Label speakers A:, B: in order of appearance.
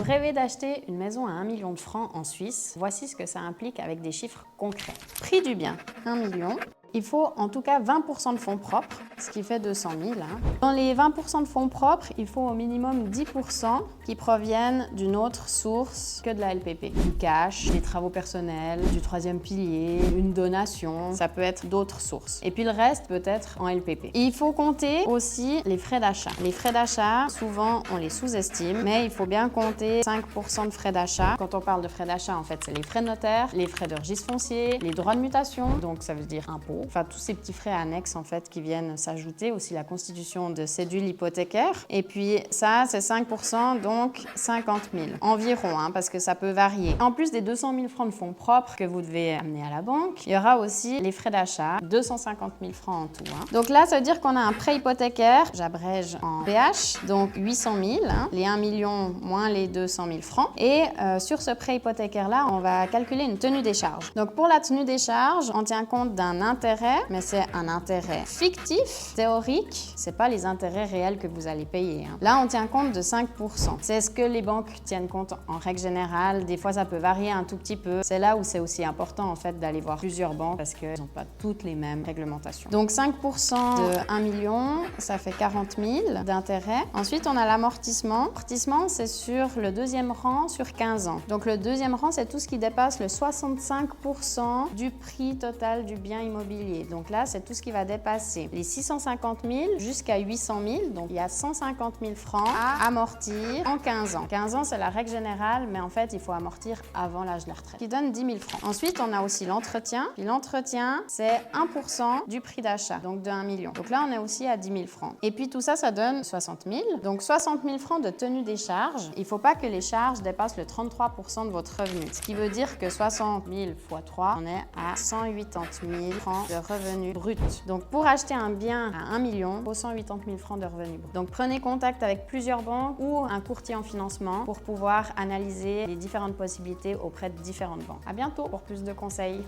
A: Vous rêvez d'acheter une maison à 1 million de francs en Suisse? Voici ce que ça implique avec des chiffres concrets. Prix du bien, 1 million. Il faut en tout cas 20% de fonds propres, ce qui fait 200 000. Dans les 20% de fonds propres, il faut au minimum 10% qui proviennent d'une autre source que de la LPP. Du cash, des travaux personnels, du troisième pilier, une donation, ça peut être d'autres sources. Et puis le reste peut être en LPP. Et il faut compter aussi les frais d'achat. Les frais d'achat, souvent on les sous-estime, mais il faut bien compter 5% de frais d'achat. Quand on parle de frais d'achat, en fait, c'est les frais de notaire, les frais de registre foncier, les droits de mutation, donc ça veut dire impôts. Enfin, tous ces petits frais annexes en fait qui viennent s'ajouter, aussi la constitution de cédule hypothécaire. Et puis ça, c'est 5%, donc 50 000 environ, parce que ça peut varier. En plus des 200 000 francs de fonds propres que vous devez amener à la banque, il y aura aussi les frais d'achat, 250 000 francs en tout. Donc là, ça veut dire qu'on a un prêt hypothécaire, j'abrège en PH, donc 800 000, les 1 million moins les 200 000 francs. Et sur ce prêt hypothécaire-là, on va calculer une tenue des charges. Donc pour la tenue des charges, on tient compte d'un intérêt, mais c'est un intérêt fictif, théorique, c'est pas les intérêts réels que vous allez payer. Là, on tient compte de 5%. C'est ce que les banques tiennent compte en règle générale. Des fois, ça peut varier un tout petit peu. C'est là où c'est aussi important en fait d'aller voir plusieurs banques parce qu'elles n'ont pas toutes les mêmes réglementations. Donc 5% de 1 million, ça fait 40 000 d'intérêt. Ensuite, on a l'amortissement. L'amortissement, c'est sur le deuxième rang sur 15 ans. Donc le deuxième rang, c'est tout ce qui dépasse le 65% du prix total du bien immobilier. Donc là, c'est tout ce qui va dépasser les 650 000 jusqu'à 800 000. Donc il y a 150 000 francs à amortir en 15 ans. 15 ans, c'est la règle générale, mais en fait, il faut amortir avant l'âge de la retraite, qui donne 10 000 francs. Ensuite, on a aussi l'entretien. Et l'entretien, c'est 1% du prix d'achat, donc de 1 million. Donc là, on est aussi à 10 000 francs. Et puis tout ça, ça donne 60 000. Donc 60 000 francs de tenue des charges. Il ne faut pas que les charges dépassent le 33% de votre revenu. Ce qui veut dire que 60 000 x 3, on est à 180 000 francs de revenus bruts. Donc pour acheter un bien à 1 million, il faut 180 000 francs de revenus bruts. Donc prenez contact avec plusieurs banques ou un courtier en financement pour pouvoir analyser les différentes possibilités auprès de différentes banques. À bientôt pour plus de conseils.